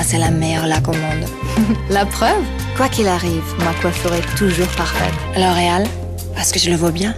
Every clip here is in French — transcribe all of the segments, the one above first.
moi, c'est la meilleure laque au monde. La preuve? Quoi qu'il arrive, ma coiffure est toujours parfaite. L'Oréal, parce que je le vaux bien.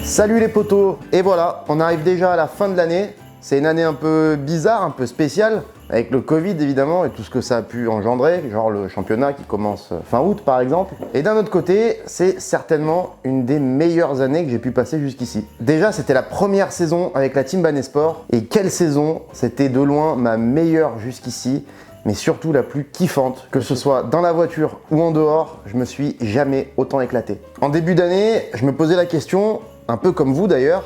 Salut les potos, et voilà, on arrive déjà à la fin de l'année. C'est une année un peu bizarre, un peu spéciale, avec le Covid évidemment et tout ce que ça a pu engendrer, genre le championnat qui commence fin août par exemple. Et d'un autre côté, c'est certainement une des meilleures années que j'ai pu passer jusqu'ici. Déjà, c'était la première saison avec la team Banesport, et quelle saison! C'était de loin ma meilleure jusqu'ici, mais surtout la plus kiffante. Que ce soit dans la voiture ou en dehors, je me suis jamais autant éclaté. En début d'année, je me posais la question, un peu comme vous d'ailleurs,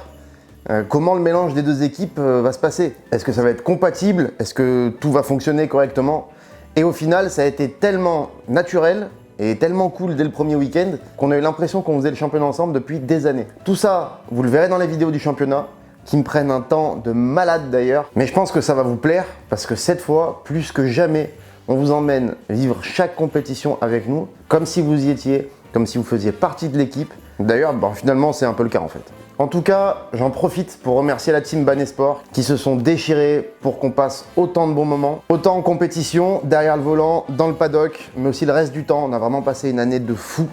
comment le mélange des deux équipes va se passer? Est-ce que ça va être compatible? Est-ce que tout va fonctionner correctement? Et au final, ça a été tellement naturel et tellement cool dès le premier week-end qu'on a eu l'impression qu'on faisait le championnat ensemble depuis des années. Tout ça, vous le verrez dans les vidéos du championnat, qui me prennent un temps de malade d'ailleurs. Mais je pense que ça va vous plaire, parce que cette fois, plus que jamais, on vous emmène vivre chaque compétition avec nous, comme si vous y étiez, comme si vous faisiez partie de l'équipe. D'ailleurs, finalement, c'est un peu le cas en fait. En tout cas, j'en profite pour remercier la team Banesport qui se sont déchirés pour qu'on passe autant de bons moments, autant en compétition, derrière le volant, dans le paddock, mais aussi le reste du temps. On a vraiment passé une année de fou.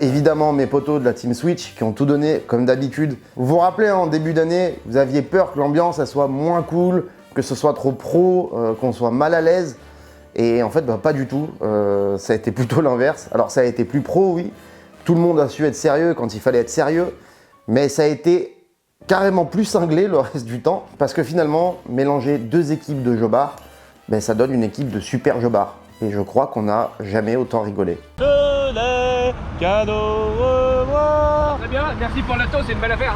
Évidemment, mes potos de la team Switch qui ont tout donné comme d'habitude. Vous vous rappelez, en début d'année, vous aviez peur que l'ambiance elle soit moins cool, que ce soit trop pro, qu'on soit mal à l'aise. Et en fait, pas du tout. Ça a été plutôt l'inverse. Alors, ça a été plus pro, oui. Tout le monde a su être sérieux quand il fallait être sérieux, mais ça a été carrément plus cinglé le reste du temps, parce que finalement, mélanger deux équipes de jobards, ça donne une équipe de super jobards. Et je crois qu'on n'a jamais autant rigolé. Je l'ai, cadeau, au revoir. Très bien, merci pour l'auto, c'est une belle affaire.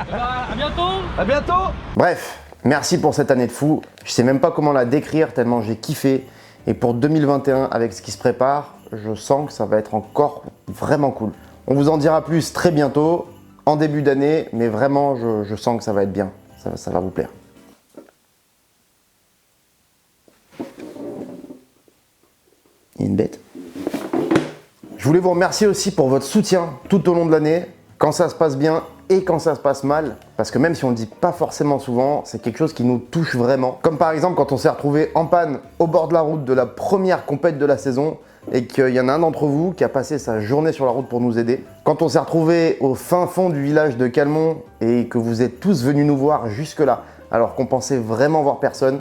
À bientôt. À bientôt. Bref, merci pour cette année de fou. Je sais même pas comment la décrire tellement j'ai kiffé. Et pour 2021, avec ce qui se prépare, je sens que ça va être encore vraiment cool. On vous en dira plus très bientôt, en début d'année, mais vraiment, je sens que ça va être bien. Ça va vous plaire. Il y a une bête. Je voulais vous remercier aussi pour votre soutien tout au long de l'année, quand ça se passe bien et quand ça se passe mal, parce que même si on ne le dit pas forcément souvent, c'est quelque chose qui nous touche vraiment. Comme par exemple quand on s'est retrouvé en panne au bord de la route de la première compète de la saison et qu'il y en a un d'entre vous qui a passé sa journée sur la route pour nous aider. Quand on s'est retrouvé au fin fond du village de Calmont et que vous êtes tous venus nous voir jusque là, alors qu'on pensait vraiment voir personne.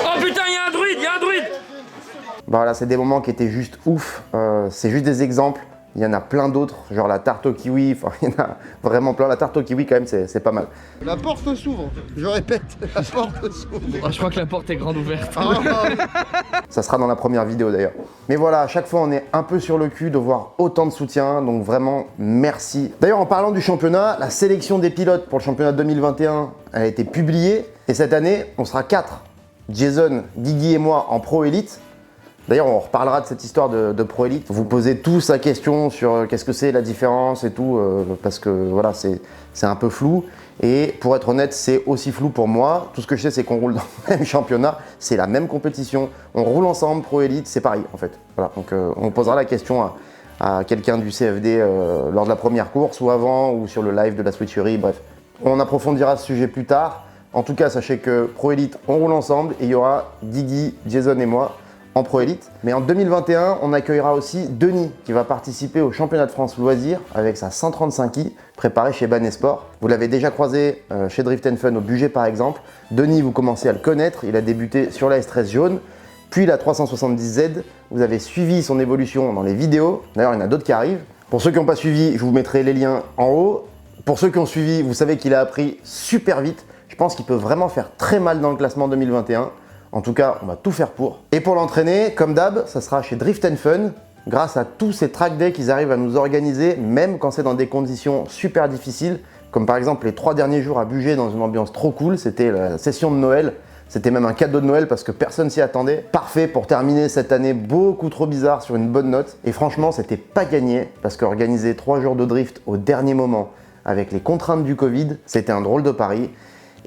Oh putain, il y a un druide, Voilà, c'est des moments qui étaient juste ouf. C'est juste des exemples. Il y en a plein d'autres, genre la tarte au kiwi. Enfin, il y en a vraiment plein. La tarte au kiwi, quand même, c'est pas mal. La porte s'ouvre. Je répète, la porte s'ouvre. Oh, je crois que la porte est grande ouverte. Ça sera dans la première vidéo d'ailleurs. Mais voilà, à chaque fois, on est un peu sur le cul de voir autant de soutien. Donc vraiment, merci. D'ailleurs, en parlant du championnat, la sélection des pilotes pour le championnat 2021 a été publiée. Et cette année, on sera 4. Jason, Guigui et moi en Pro Elite. D'ailleurs, on reparlera de cette histoire de Pro Elite. Vous posez tous la question sur qu'est-ce que c'est la différence et tout, parce que voilà, c'est un peu flou. Et pour être honnête, c'est aussi flou pour moi. Tout ce que je sais, c'est qu'on roule dans le même championnat, c'est la même compétition. On roule ensemble, Pro Elite, c'est pareil en fait. Voilà, donc on posera la question à quelqu'un du CFD lors de la première course ou avant ou sur le live de la Switcherie, bref. On approfondira ce sujet plus tard. En tout cas, sachez que Pro Elite, on roule ensemble et il y aura Guigui, Jason et moi en Pro Elite. Mais en 2021, on accueillera aussi Denis qui va participer au championnat de France loisirs avec sa 135i préparée chez Banesport. Vous l'avez déjà croisé chez Drift & Fun au budget par exemple. Denis, vous commencez à le connaître, il a débuté sur la S13 jaune, puis la 370Z. Vous avez suivi son évolution dans les vidéos. D'ailleurs, il y en a d'autres qui arrivent. Pour ceux qui n'ont pas suivi, je vous mettrai les liens en haut. Pour ceux qui ont suivi, vous savez qu'il a appris super vite. Je pense qu'il peut vraiment faire très mal dans le classement 2021. En tout cas, on va tout faire pour. Et pour l'entraîner, comme d'hab, ça sera chez Drift & Fun. Grâce à tous ces track days qu'ils arrivent à nous organiser, même quand c'est dans des conditions super difficiles, comme par exemple les 3 derniers jours à Bugey dans une ambiance trop cool, c'était la session de Noël, c'était même un cadeau de Noël parce que personne s'y attendait. Parfait pour terminer cette année beaucoup trop bizarre sur une bonne note. Et franchement, c'était pas gagné parce qu'organiser 3 jours de drift au dernier moment avec les contraintes du Covid, c'était un drôle de pari.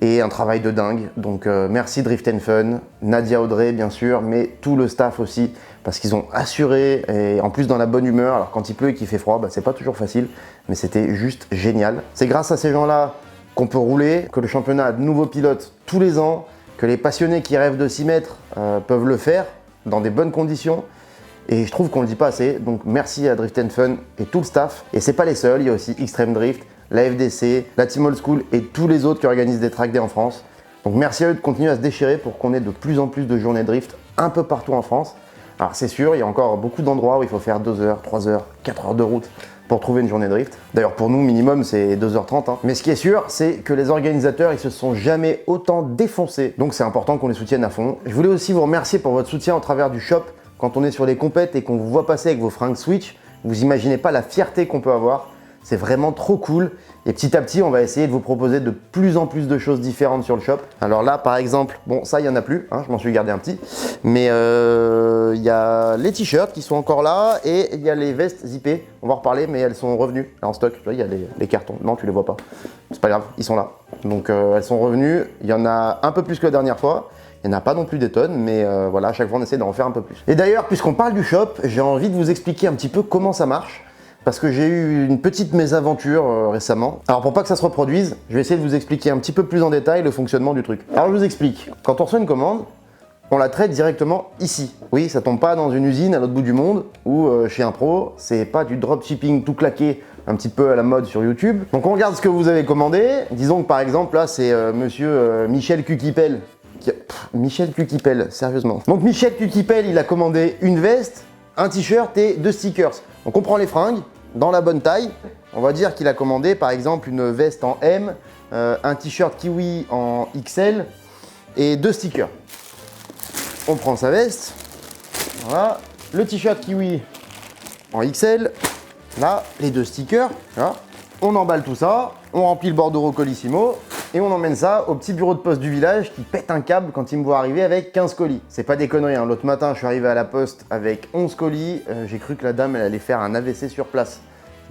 Et un travail de dingue, donc merci Drift & Fun, Nadia Audrey bien sûr, mais tout le staff aussi, parce qu'ils ont assuré, et en plus dans la bonne humeur, alors quand il pleut et qu'il fait froid, bah, c'est pas toujours facile, mais c'était juste génial. C'est grâce à ces gens-là qu'on peut rouler, que le championnat a de nouveaux pilotes tous les ans, que les passionnés qui rêvent de s'y mettre peuvent le faire dans des bonnes conditions, et je trouve qu'on le dit pas assez, donc merci à Drift & Fun et tout le staff, et c'est pas les seuls, il y a aussi Extreme Drift, la FDC, la Team Old School et tous les autres qui organisent des track days en France. Donc merci à eux de continuer à se déchirer pour qu'on ait de plus en plus de journées drift un peu partout en France. Alors c'est sûr, il y a encore beaucoup d'endroits où il faut faire 2 heures, 3 heures, 4 heures de route pour trouver une journée drift. D'ailleurs pour nous, minimum c'est 2h30. Hein. Mais ce qui est sûr, c'est que les organisateurs, ils se sont jamais autant défoncés. Donc c'est important qu'on les soutienne à fond. Je voulais aussi vous remercier pour votre soutien au travers du shop. Quand on est sur les compètes et qu'on vous voit passer avec vos fringues Switch, vous imaginez pas la fierté qu'on peut avoir. C'est vraiment trop cool et petit à petit on va essayer de vous proposer de plus en plus de choses différentes sur le shop. Alors là par exemple, bon ça il n'y en a plus, hein, je m'en suis gardé un petit, mais il y a les t-shirts qui sont encore là et il y a les vestes zippées, on va en reparler mais elles sont revenues là, en stock. Il y a les cartons, non tu les vois pas, c'est pas grave, ils sont là. Donc elles sont revenues, il y en a un peu plus que la dernière fois. Il n'y en a pas non plus des tonnes, mais voilà, à chaque fois on essaie d'en faire un peu plus. Et d'ailleurs, puisqu'on parle du shop, j'ai envie de vous expliquer un petit peu comment ça marche. Parce que j'ai eu une petite mésaventure récemment. Alors pour pas que ça se reproduise, je vais essayer de vous expliquer un petit peu plus en détail le fonctionnement du truc. Alors je vous explique. Quand on reçoit une commande, on la traite directement ici. Oui, ça tombe pas dans une usine à l'autre bout du monde ou chez un pro. C'est pas du dropshipping tout claqué, un petit peu à la mode sur YouTube. Donc on regarde ce que vous avez commandé. Disons que par exemple là c'est monsieur Michel Cuquipel. Michel Cuquipel, sérieusement. Donc Michel Cuquipel, il a commandé une veste, un t-shirt et 2 stickers. Donc on prend les fringues dans la bonne taille. On va dire qu'il a commandé par exemple une veste en M, un t-shirt Kiwi en XL et 2 stickers. On prend sa veste, voilà, le t-shirt Kiwi en XL, là, les 2 stickers, voilà. On emballe tout ça, on remplit le bordereau Colissimo et on emmène ça au petit bureau de poste du village qui pète un câble quand il me voit arriver avec 15 colis. C'est pas des conneries, hein. L'autre matin je suis arrivé à la poste avec 11 colis, j'ai cru que la dame elle allait faire un AVC sur place.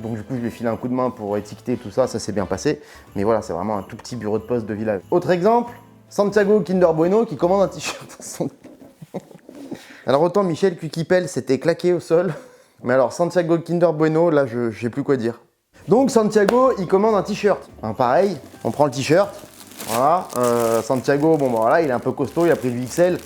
Donc du coup je lui ai filé un coup de main pour étiqueter tout ça, ça s'est bien passé. Mais voilà, c'est vraiment un tout petit bureau de poste de village. Autre exemple, Santiago Kinder Bueno qui commande un t-shirt. Alors autant Michel Cuquipel s'était claqué au sol, mais alors Santiago Kinder Bueno, là je sais plus quoi dire. Donc Santiago, il commande un t-shirt. Hein, pareil, on prend le t-shirt. Voilà, Santiago, bon bah voilà, il est un peu costaud, il a pris du XL.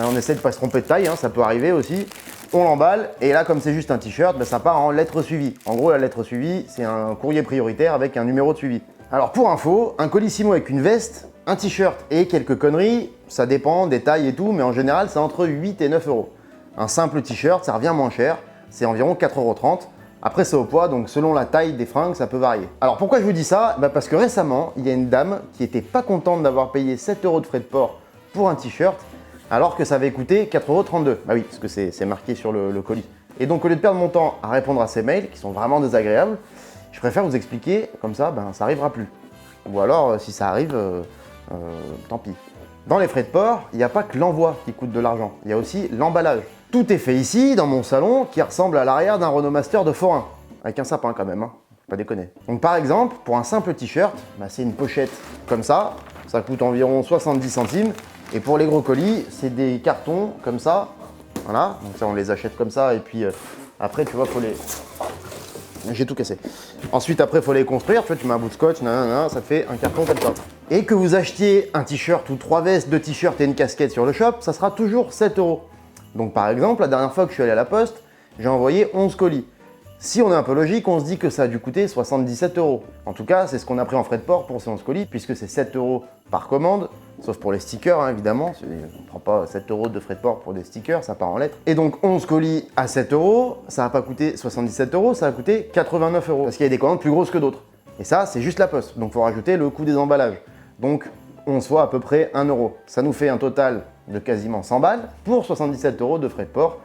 On essaie de pas se tromper de taille, hein, ça peut arriver aussi. On l'emballe et là, comme c'est juste un t-shirt, bah, ça part en lettre suivie. En gros, la lettre suivie, c'est un courrier prioritaire avec un numéro de suivi. Alors pour info, un colissimo avec une veste, un t-shirt et quelques conneries, ça dépend des tailles et tout, mais en général, c'est entre 8 et 9 euros. Un simple t-shirt, ça revient moins cher, c'est environ 4,30 €. Après c'est au poids, donc selon la taille des fringues, ça peut varier. Alors pourquoi je vous dis ça? Bah parce que récemment, il y a une dame qui était pas contente d'avoir payé 7 € de frais de port pour un t-shirt, alors que ça avait coûté 4,32 €. Bah oui, parce que c'est marqué sur le colis. Et donc au lieu de perdre mon temps à répondre à ces mails, qui sont vraiment désagréables, je préfère vous expliquer, comme ça, ben, ça arrivera plus. Ou alors, si ça arrive, tant pis. Dans les frais de port, il n'y a pas que l'envoi qui coûte de l'argent, il y a aussi l'emballage. Tout est fait ici, dans mon salon, qui ressemble à l'arrière d'un Renault Master de forain. Avec un sapin quand même, hein, faut pas déconner. Donc par exemple, pour un simple t-shirt, bah, c'est une pochette comme ça coûte environ 70 centimes. Et pour les gros colis, c'est des cartons comme ça, voilà. Donc ça, on les achète comme ça, et puis après, tu vois, faut les... J'ai tout cassé. Ensuite, après, il faut les construire. Tu vois, tu mets un bout de scotch, nanana, ça te fait un carton comme ça. Et que vous achetiez un t-shirt ou 3 vestes, 2 t-shirts et une casquette sur le shop, ça sera toujours 7 €. Donc par exemple, la dernière fois que je suis allé à la poste, j'ai envoyé 11 colis. Si on est un peu logique, on se dit que ça a dû coûter 77 €. En tout cas, c'est ce qu'on a pris en frais de port pour ces 11 colis, puisque c'est 7 € par commande, sauf pour les stickers, hein, évidemment. On ne prend pas 7 € de frais de port pour des stickers, ça part en lettres. Et donc 11 colis à 7 €, ça n'a pas coûté 77 €, ça a coûté 89 €. Parce qu'il y a des commandes plus grosses que d'autres. Et ça, c'est juste la poste. Donc il faut rajouter le coût des emballages. Donc 11 fois à peu près 1 €. Ça nous fait un total de quasiment 100 balles pour 77 € de frais de port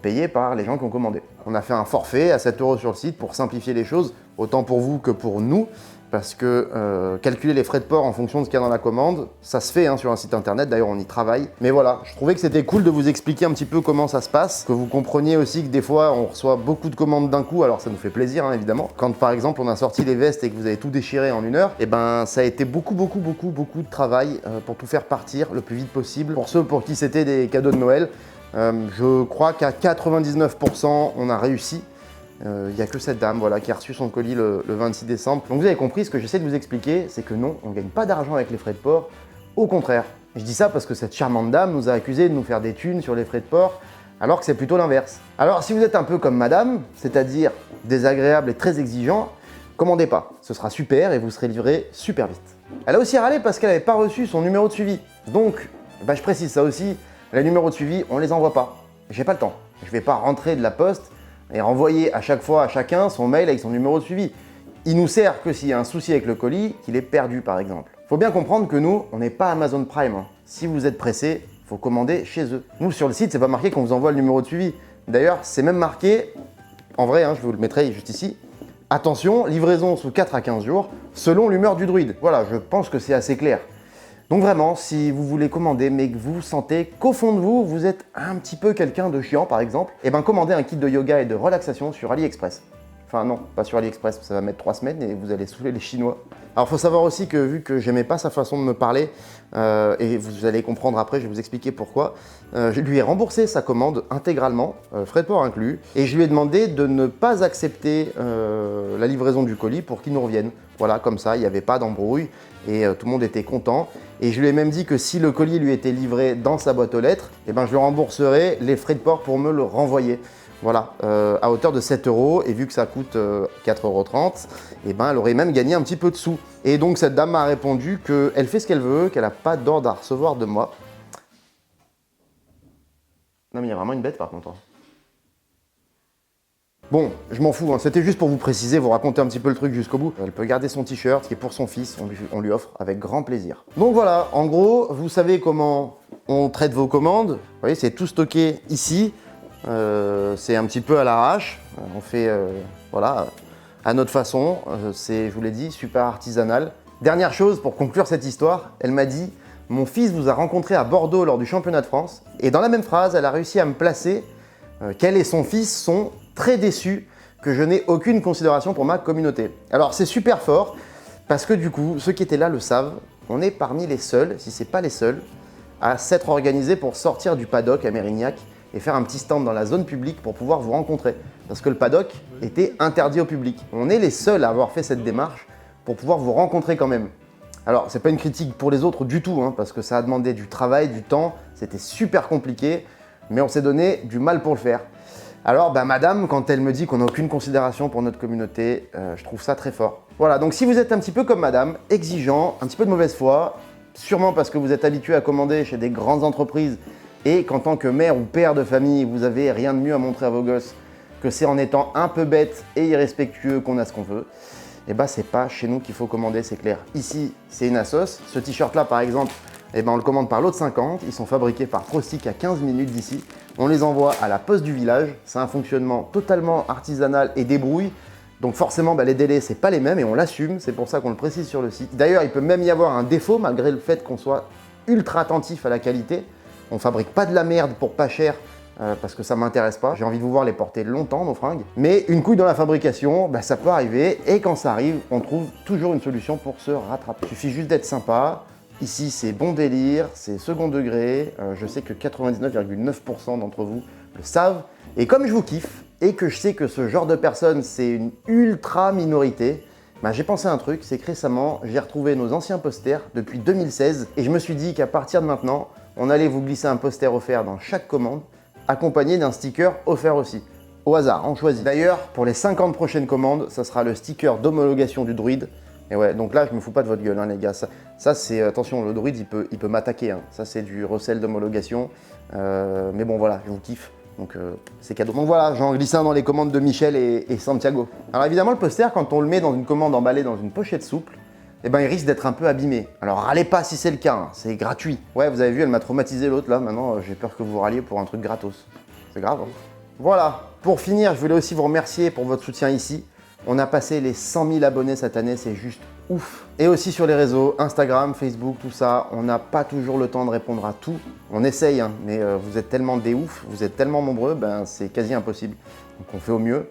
payés par les gens qui ont commandé. On a fait un forfait à 7 € sur le site pour simplifier les choses, autant pour vous que pour nous, parce que calculer les frais de port en fonction de ce qu'il y a dans la commande, ça se fait sur un site internet, d'ailleurs on y travaille. Mais voilà, je trouvais que c'était cool de vous expliquer un petit peu comment ça se passe, que vous compreniez aussi que des fois on reçoit beaucoup de commandes d'un coup, alors ça nous fait plaisir évidemment. Quand par exemple on a sorti les vestes et que vous avez tout déchiré en 1 heure, et ben ça a été beaucoup de travail pour tout faire partir le plus vite possible. Pour ceux pour qui c'était des cadeaux de Noël, je crois qu'à 99% on a réussi. Il n'y a que cette dame qui a reçu son colis le 26 décembre. Donc vous avez compris, ce que j'essaie de vous expliquer, c'est que non, on ne gagne pas d'argent avec les frais de port. Au contraire, je dis ça parce que cette charmante dame nous a accusés de nous faire des thunes sur les frais de port, alors que c'est plutôt l'inverse. Alors si vous êtes un peu comme madame, c'est-à-dire désagréable et très exigeant, commandez pas. Ce sera super et vous serez livré super vite. Elle a aussi râlé parce qu'elle n'avait pas reçu son numéro de suivi. Donc, je précise ça aussi, les numéros de suivi, on les envoie pas. J'ai pas le temps. Je vais pas rentrer de la poste et renvoyer à chaque fois à chacun son mail avec son numéro de suivi. Il nous sert que s'il y a un souci avec le colis, qu'il est perdu par exemple. Faut bien comprendre que nous, on n'est pas Amazon Prime. Si vous êtes pressé, faut commander chez eux. Nous sur le site, c'est pas marqué qu'on vous envoie le numéro de suivi. D'ailleurs, c'est même marqué, en vrai, je vous le mettrai juste ici, attention, livraison sous 4 à 15 jours, selon l'humeur du druide. Voilà, je pense que c'est assez clair. Donc vraiment, si vous voulez commander mais que vous sentez qu'au fond de vous, vous êtes un petit peu quelqu'un de chiant par exemple, commandez un kit de yoga et de relaxation sur AliExpress. Enfin non, pas sur AliExpress, ça va mettre 3 semaines et vous allez saouler les Chinois. Alors faut savoir aussi que vu que j'aimais pas sa façon de me parler, et vous allez comprendre après, je vais vous expliquer pourquoi, je lui ai remboursé sa commande intégralement, frais de port inclus, et je lui ai demandé de ne pas accepter la livraison du colis pour qu'il nous revienne. Voilà, comme ça, il n'y avait pas d'embrouille et tout le monde était content. Et je lui ai même dit que si le colis lui était livré dans sa boîte aux lettres, je lui rembourserais les frais de port pour me le renvoyer. Voilà, à hauteur de 7 €, et vu que ça coûte 4,30 €, elle aurait même gagné un petit peu de sous. Et donc cette dame m'a répondu qu'elle fait ce qu'elle veut, qu'elle n'a pas d'ordre à recevoir de moi. Non mais il y a vraiment une bête par contre. Bon, je m'en fous, c'était juste pour vous préciser, vous raconter un petit peu le truc jusqu'au bout. Elle peut garder son t-shirt qui est pour son fils, on lui offre avec grand plaisir. Donc voilà, en gros, vous savez comment on traite vos commandes. Vous voyez, c'est tout stocké ici. C'est un petit peu à l'arrache, on fait à notre façon, c'est, je vous l'ai dit, super artisanal. Dernière chose pour conclure cette histoire, elle m'a dit « Mon fils vous a rencontré à Bordeaux lors du championnat de France » et dans la même phrase, elle a réussi à me placer qu'elle et son fils sont très déçus que je n'ai aucune considération pour ma communauté. Alors c'est super fort parce que du coup, ceux qui étaient là le savent, on est parmi les seuls, si c'est pas les seuls, à s'être organisés pour sortir du paddock à Mérignac et faire un petit stand dans la zone publique pour pouvoir vous rencontrer. Parce que le paddock était interdit au public. On est les seuls à avoir fait cette démarche pour pouvoir vous rencontrer quand même. Alors, c'est pas une critique pour les autres du tout, parce que ça a demandé du travail, du temps, c'était super compliqué, mais on s'est donné du mal pour le faire. Alors, madame, quand elle me dit qu'on n'a aucune considération pour notre communauté, je trouve ça très fort. Voilà, donc si vous êtes un petit peu comme madame, exigeant, un petit peu de mauvaise foi, sûrement parce que vous êtes habitué à commander chez des grandes entreprises et qu'en tant que mère ou père de famille, vous avez rien de mieux à montrer à vos gosses que c'est en étant un peu bête et irrespectueux qu'on a ce qu'on veut, c'est pas chez nous qu'il faut commander, c'est clair. Ici, c'est une Asos. Ce t-shirt là, par exemple, on le commande par lot de 50. Ils sont fabriqués par Prostic à 15 minutes d'ici. On les envoie à la poste du village. C'est un fonctionnement totalement artisanal et débrouille. Donc forcément, les délais, c'est pas les mêmes et on l'assume. C'est pour ça qu'on le précise sur le site. D'ailleurs, il peut même y avoir un défaut malgré le fait qu'on soit ultra attentif à la qualité. On fabrique pas de la merde pour pas cher parce que ça m'intéresse pas. J'ai envie de vous voir les porter longtemps, nos fringues. Mais une couille dans la fabrication, ça peut arriver. Et quand ça arrive, on trouve toujours une solution pour se rattraper. Il suffit juste d'être sympa. Ici, c'est bon délire, c'est second degré. Je sais que 99,9% d'entre vous le savent. Et comme je vous kiffe, et que je sais que ce genre de personnes, c'est une ultra minorité, j'ai pensé à un truc, c'est que récemment, j'ai retrouvé nos anciens posters depuis 2016. Et je me suis dit qu'à partir de maintenant, on allait vous glisser un poster offert dans chaque commande, accompagné d'un sticker offert aussi. Au hasard, on choisit. D'ailleurs, pour les 50 prochaines commandes, ça sera le sticker d'homologation du druide. Et ouais, donc là, je me fous pas de votre gueule, les gars. Ça c'est, attention, le druide, il peut m'attaquer. Ça, c'est du recel d'homologation. Mais bon, voilà, je vous kiffe. Donc, c'est cadeau. Donc voilà, j'en glisse un dans les commandes de Michel et Santiago. Alors évidemment, le poster, quand on le met dans une commande emballée dans une pochette souple, eh ben, il risque d'être un peu abîmé. Alors râlez pas si c'est le cas, hein, c'est gratuit. Ouais, vous avez vu, elle m'a traumatisé l'autre là, maintenant j'ai peur que vous râliez pour un truc gratos. C'est grave, hein. Voilà, pour finir, je voulais aussi vous remercier pour votre soutien ici. On a passé les 100 000 abonnés cette année, c'est juste ouf. Et aussi sur les réseaux, Instagram, Facebook, tout ça, on n'a pas toujours le temps de répondre à tout. On essaye, hein, mais vous êtes tellement des oufs, vous êtes tellement nombreux, ben c'est quasi impossible. Donc on fait au mieux.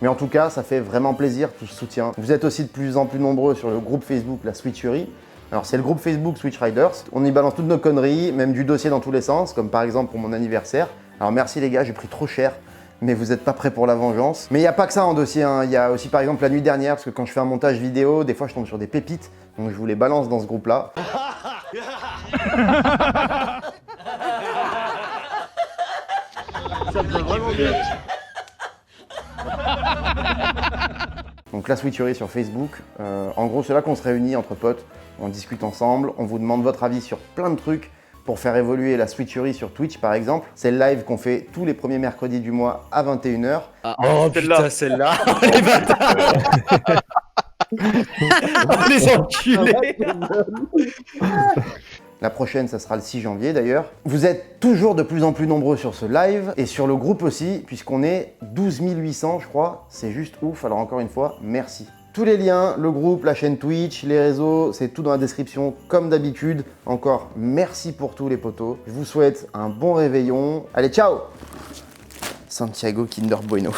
Mais en tout cas, ça fait vraiment plaisir, tout ce soutien. Vous êtes aussi de plus en plus nombreux sur le groupe Facebook La Switcherie. Alors c'est le groupe Facebook Switch Riders. On y balance toutes nos conneries, même du dossier dans tous les sens, comme par exemple pour mon anniversaire. Alors merci les gars, j'ai pris trop cher, mais vous n'êtes pas prêts pour la vengeance. Mais il n'y a pas que ça en dossier, hein. Il y a aussi par exemple la nuit dernière, parce que quand je fais un montage vidéo, des fois je tombe sur des pépites, donc je vous les balance dans ce groupe-là. Ça peut vraiment bien. Donc la Switcherie sur Facebook, en gros c'est là qu'on se réunit entre potes, on discute ensemble, on vous demande votre avis sur plein de trucs pour faire évoluer la Switcherie sur Twitch par exemple. C'est le live qu'on fait tous les premiers mercredis du mois à 21h. Ah, oh putain, celle-là. Les bâtards. Oh, les enculés. La prochaine, ça sera le 6 janvier d'ailleurs. Vous êtes toujours de plus en plus nombreux sur ce live et sur le groupe aussi, puisqu'on est 12 800 je crois. C'est juste ouf, alors encore une fois, merci. Tous les liens, le groupe, la chaîne Twitch, les réseaux, c'est tout dans la description comme d'habitude. Encore merci pour tout les potos. Je vous souhaite un bon réveillon. Allez, ciao! Santiago Kinder Bueno.